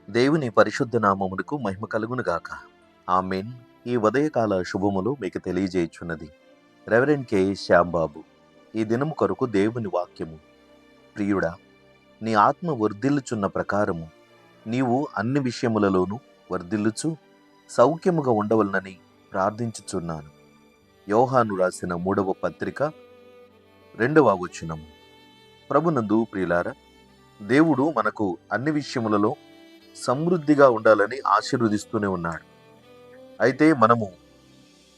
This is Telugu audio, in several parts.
దేవుని పరిశుద్ధ నామమునకు మహిమ కలుగును గాక. ఆమేన్. ఈ ఉదయకాల శుభములు మీకు తెలియజేయుచున్నది రెవరెండ్ కె శ్యాంబాబు. ఈ దినము కొరకు దేవుని వాక్యము. ప్రియుడా, నీ ఆత్మ వర్ధిల్లుచున్న ప్రకారము నీవు అన్ని విషయములలోనూ వర్ధిల్లుచు సౌఖ్యముగా ఉండవలనని ప్రార్థించుచున్నాను. యోహాను రాసిన 3వ పత్రిక 2వ వచనము. ప్రభునందు ప్రియులారా, దేవుడు మనకు అన్ని విషయములలో సమృద్ధిగా ఉండాలని ఆశీర్వదిస్తూనే ఉన్నాడు. అయితే మనము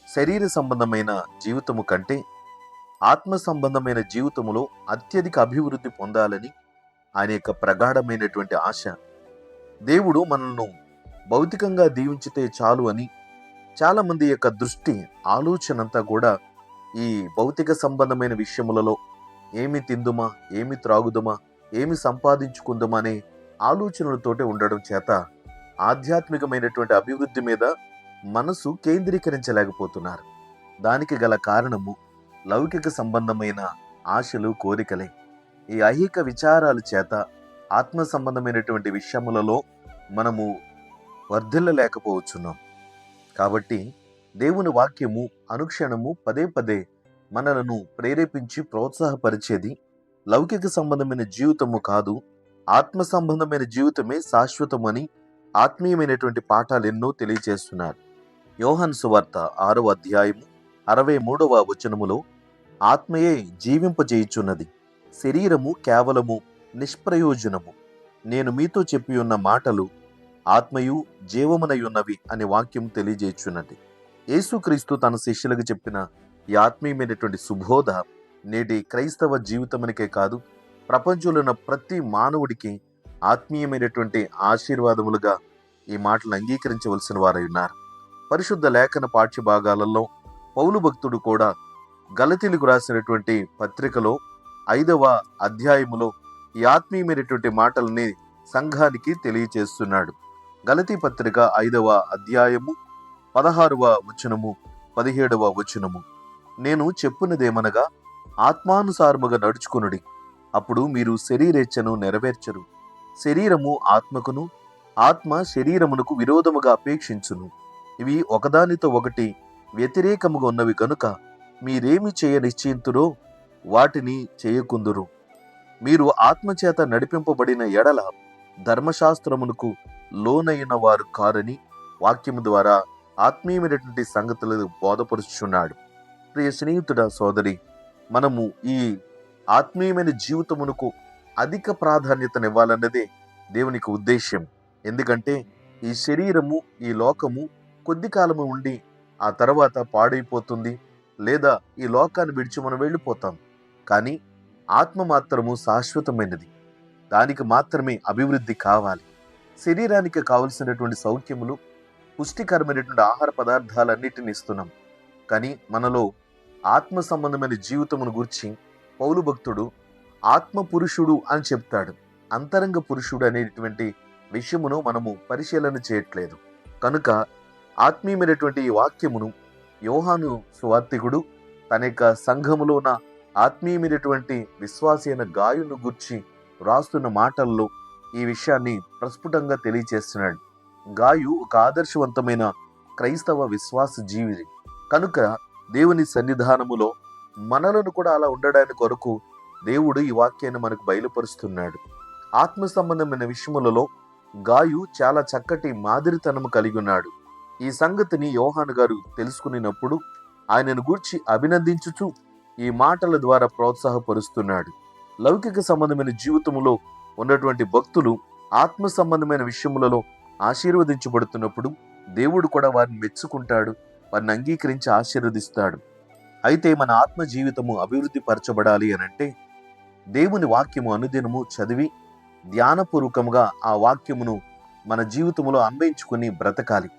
శరీర సంబంధమైన జీవితము కంటే ఆత్మ సంబంధమైన జీవితములో అత్యధిక అభివృద్ధి పొందాలని ఆయన యొక్క ప్రగాఢమైనటువంటి ఆశ. దేవుడు మనల్ని భౌతికంగా దీవించితే చాలు అని చాలామంది యొక్క దృష్టి ఆలోచన అంతా కూడా ఈ భౌతిక సంబంధమైన విషయములలో ఏమి తిందుమా, ఏమి త్రాగుదమా, ఏమి సంపాదించుకుందామా అనే ఆలోచనలతోటే ఉండడం చేత ఆధ్యాత్మికమైనటువంటి అభివృద్ధి మీద మనసు కేంద్రీకరించలేకపోతున్నారు. దానికి గల కారణము లౌకిక సంబంధమైన ఆశలు, కోరికలే. ఈ ఐహిక విచారాల చేత ఆత్మ సంబంధమైనటువంటి విషయములలో మనము వర్ధిల్లలేకపోవచ్చున్నాం. కాబట్టి దేవుని వాక్యము అనుక్షణము పదే పదే మనలను ప్రేరేపించి ప్రోత్సాహపరిచేది లౌకిక సంబంధమైన జీవితము కాదు, ఆత్మ సంబంధమైన జీవితమే శాశ్వతమని ఆత్మీయమైనటువంటి పాఠాలు ఎన్నో తెలియజేస్తున్నారు. యోహాను సువార్త 6వ అధ్యాయము 63వ వచనములో ఆత్మయే జీవింపజేయుచున్నది, శరీరము కేవలము నిష్ప్రయోజనము. నేను మీతో చెప్పి ఉన్న మాటలు ఆత్మయు జీవమునై ఉన్నవి అనే వాక్యం తెలియజేయుచున్నది. యేసుక్రీస్తు తన శిష్యులకు చెప్పిన ఈ ఆత్మీయమైనటువంటి సుబోధ నేటి క్రైస్తవ జీవితమునికే కాదు, ప్రపంచంలో ఉన్న ప్రతి మానవుడికి ఆత్మీయమైనటువంటి ఆశీర్వాదములుగా ఈ మాటలు అంగీకరించవలసిన వారై ఉన్నారు. పరిశుద్ధ లేఖన పాఠ్య భాగాలలో పౌలు భక్తుడు కూడా గలతీలకు రాసినటువంటి పత్రికలో 5వ అధ్యాయములో ఈ ఆత్మీయమైనటువంటి మాటల్ని సంఘానికి తెలియచేస్తున్నాడు. గలతీ పత్రిక 5వ అధ్యాయము 16వ వచనము 17వ వచనము. నేను చెప్పునదేమనగా, ఆత్మానుసారముగా నడుచుకొనుడి, అప్పుడు మీరు శరీరేచ్ఛను నెరవేర్చరు. శరీరము ఆత్మకును, ఆత్మ శరీరమునకు విరోధముగా అపేక్షించును. ఇవి ఒకదానితో ఒకటి వ్యతిరేకముగా ఉన్నవి కనుక మీరేమి చేయ నిశ్చయింతురో వాటిని చేయకుందురు. మీరు ఆత్మచేత నడిపింపబడిన ఎడల ధర్మశాస్త్రమునకు లోనైన వారు కారని వాక్యము ద్వారా ఆత్మీయమైనటువంటి సంగతులు బోధపరుచుచున్నాడు. ప్రియ స్నేహితుడ, సోదరి, మనము ఈ ఆత్మీయమైన జీవితమునకు అధిక ప్రాధాన్యతనివ్వాలన్నదే దేవునికి ఉద్దేశ్యం. ఎందుకంటే ఈ శరీరము, ఈ లోకము కొద్ది కాలము ఉండి ఆ తర్వాత పాడైపోతుంది, లేదా ఈ లోకాన్ని విడిచి మనం వెళ్ళిపోతాం. కానీ ఆత్మ మాత్రము శాశ్వతమైనది, దానికి మాత్రమే అభివృద్ధి కావాలి. శరీరానికి కావలసినటువంటి సౌఖ్యములు, పుష్టికరమైనటువంటి ఆహార పదార్థాలన్నిటిని ఇస్తున్నాం. కానీ మనలో ఆత్మ సంబంధమైన జీవితమును గురించి పౌలు భక్తుడు ఆత్మ పురుషుడు అని చెప్తాడు. అంతరంగ పురుషుడు అనేటువంటి విషయమును మనము పరిశీలన చేయట్లేదు. కనుక ఆత్మీయమైనటువంటి ఈ వాక్యమును యోహాను సువార్తికుడు తన యొక్క సంఘములో ఉన్న ఆత్మీయమైనటువంటి విశ్వాసి అయిన గాయును గురించి రాస్తున్న మాటల్లో ఈ విషయాన్ని ప్రస్ఫుటంగా తెలియచేస్తున్నాడు. గాయు ఒక ఆదర్శవంతమైన క్రైస్తవ విశ్వాస జీవి. కనుక దేవుని సన్నిధానములో మనలను కూడా అలా ఉండడానికి కొరకు దేవుడు ఈ వాక్యాన్ని మనకు బయలుపరుస్తున్నాడు. ఆత్మ సంబంధమైన విషయములలో గాయు చాలా చక్కటి మాదిరితనము కలిగి ఉన్నాడు. ఈ సంగతిని యోహాను గారు తెలుసుకున్నప్పుడు ఆయనను గూర్చి అభినందించుచు ఈ మాటల ద్వారా ప్రోత్సాహపరుస్తున్నాడు. లౌకిక సంబంధమైన జీవితములో ఉన్నటువంటి భక్తులు ఆత్మ సంబంధమైన విషయములలో ఆశీర్వదించబడుతున్నప్పుడు దేవుడు కూడా వారిని మెచ్చుకుంటాడు, వారిని అంగీకరించి ఆశీర్వదిస్తాడు. అయితే మన ఆత్మ జీవితము అభివృద్ధి పరచబడాలి అనంటే దేవుని వాక్యము అనుదినము చదివి ధ్యానపూర్వకంగా ఆ వాక్యమును మన జీవితములో అన్వయించుకుని బ్రతకాలి.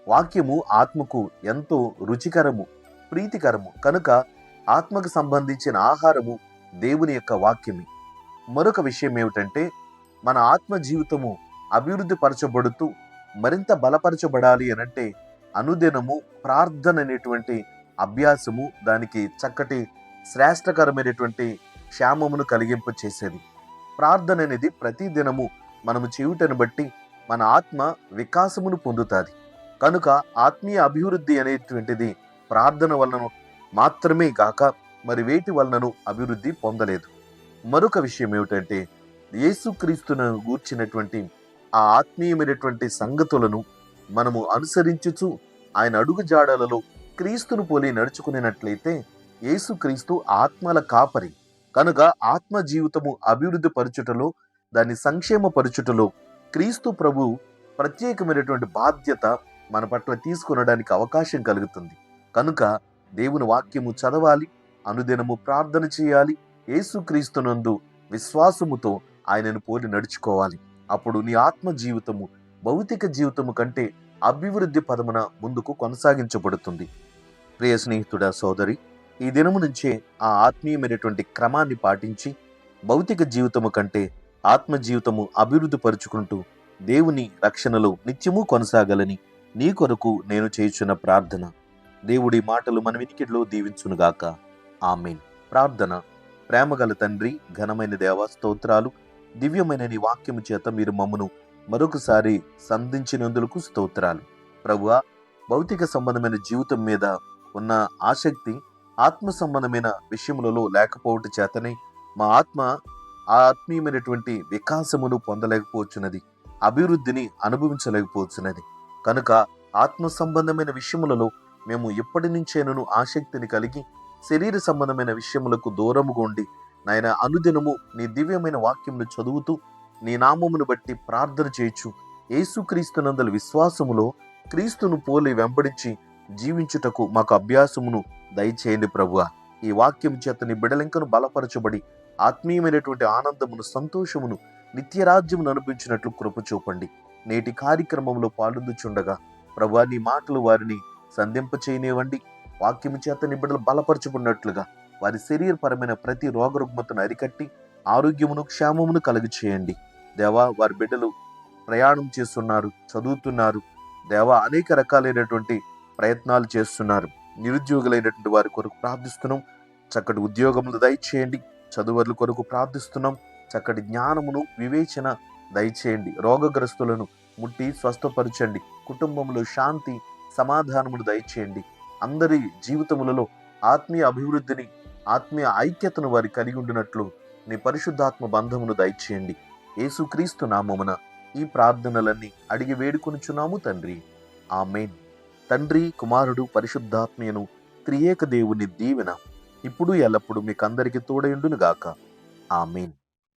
వాక్యము ఆత్మకు ఎంతో రుచికరము, ప్రీతికరము. కనుక ఆత్మకు సంబంధించిన ఆహారము దేవుని యొక్క వాక్యమే. మరొక విషయం ఏమిటంటే, మన ఆత్మ జీవితము అభివృద్ధి పరచబడుతూ మరింత బలపరచబడాలి అనంటే అనుదినము ప్రార్థన అనేటువంటి అభ్యాసము దానికి చక్కటి శ్రేష్టకరమైనటువంటి క్షేమమును కలిగింప చేసేది. ప్రార్థన అనేది ప్రతి దినము మనము చేయుటను బట్టి మన ఆత్మ వికాసమును పొందుతుంది. కనుక ఆత్మీయ అభివృద్ధి అనేటువంటిది ప్రార్థన వలన మాత్రమే కాక మరి వేటి వలనను అభివృద్ధి పొందలేదు. మరొక విషయం ఏమిటంటే, యేసుక్రీస్తును గూర్చినటువంటి ఆ ఆత్మీయమైనటువంటి సంగతులను మనము అనుసరించుచు ఆయన అడుగు జాడలలో క్రీస్తును పోలి నడుచుకునేటట్లయితే యేసుక్రీస్తు ఆత్మల కాపరి. కనుక ఆత్మ జీవితము అభివృద్ధి పరచుటలో, దాన్ని సంక్షేమ పరచుటలో క్రీస్తు ప్రభు ప్రత్యేకమైనటువంటి బాధ్యత మన పట్ల తీసుకొనడానికి అవకాశం కలుగుతుంది. కనుక దేవుని వాక్యము చదవాలి, అనుదినము ప్రార్థన చేయాలి, యేసుక్రీస్తునందు విశ్వాసముతో ఆయనను పోలి నడుచుకోవాలి. అప్పుడు నీ ఆత్మ జీవితము భౌతిక జీవితము కంటే అభివృద్ధి పదమున ముందుకు కొనసాగించబడుతుంది. ప్రియ స్నేహితుడా, సోదరి, ఈ దినము నుంచే ఆ ఆత్మీయమైనటువంటి క్రమాన్ని పాటించి భౌతిక జీవితము కంటే ఆత్మ జీవితము అభివృద్ధి పరుచుకుంటూ దేవుని రక్షణలో నిత్యము కొనసాగాలని నీ కొరకు నేను చేయుచున్న ప్రార్థన. దేవుడి మాటలు మన వినికిడిలో దీవించునుగాక. ఆమేన్. ప్రార్థన. ప్రేమగల తండ్రి, ఘనమైన దేవ, స్తోత్రాలు. దివ్యమైన నీ వాక్యము చేత మీరు మమ్మను మరొకసారి సంధించినందులకు స్తోత్రాలు. ప్రభువా, భౌతిక సంబంధమైన జీవితం మీద ఉన్న ఆసక్తి ఆత్మ సంబంధమైన విషయములలో లేకపోవటం చేతనే మా ఆత్మ ఆ ఆత్మీయమైనటువంటి వికాసమును పొందలేకపోవచ్చున్నది, అభివృద్ధిని అనుభవించలేకపోవచ్చున్నది. కనుక ఆత్మ సంబంధమైన విషయములలో మేము ఎప్పటి నుంచేనూ ఆసక్తిని కలిగి శరీర సంబంధమైన విషయములకు దూరముగా ఉండి నాయన అనుదినము నీ దివ్యమైన వాక్యమును చదువుతూ నీ నామమును బట్టి ప్రార్థన చేయొచ్చు యేసుక్రీస్తునందలి విశ్వాసములో క్రీస్తును పోలి వెంబడించి జీవించుటకు మాకు అభ్యాసమును దయచేయండి ప్రభువా. ఈ వాక్యం చేత నీ బిడలెంకను బలపరచబడి ఆత్మీయమైనటువంటి ఆనందమును, సంతోషమును, నిత్యరాజ్యమును అనిపించినట్లు కృప చూపండి. నేటి కార్యక్రమంలో పాల్గొందుచుండగా ప్రభువా, నీ మాటలు వారిని సంధింప చేయనివ్వండి. వాక్యము చేత నీ బిడ్డలు బలపరచుకున్నట్లుగా వారి శరీరపరమైన ప్రతి రోగరుగ్మతను అరికట్టి ఆరోగ్యమును, క్షేమమును కలుగు చేయండి. దేవా, వారి బిడ్డలు ప్రయాణం చేస్తున్నారు, చదువుతున్నారు. దేవా, అనేక రకాలైనటువంటి ప్రయత్నాలు చేస్తున్నారు. నిరుద్యోగులైనటువంటి వారి కొరకు ప్రార్థిస్తున్నాం. చక్కటి ఉద్యోగములు దయచేయండి. చదువుల కొరకు ప్రార్థిస్తున్నాం. చక్కటి జ్ఞానమును, వివేచన దయచేయండి. రోగగ్రస్తులను ముట్టి స్వస్థపరచండి. కుటుంబంలో శాంతి, సమాధానమును దయచేయండి. అందరి జీవితములలో ఆత్మీయ అభివృద్ధిని, ఆత్మీయ ఐక్యతను వారి కలిగి ఉండినట్లు నీ పరిశుద్ధాత్మ బంధమును దయచేయండి. యేసుక్రీస్తు నామమున ఈ ప్రార్థనలన్నీ అడిగి వేడుకొనుచున్నాము తండ్రి. ఆమేన్. తండ్రి, కుమారుడు, పరిశుద్ధాత్మయను త్రియేక దేవుని దీవెన ఇప్పుడు ఎల్లప్పుడు మీకందరికి తోడయుండును గాక. ఆమేన్.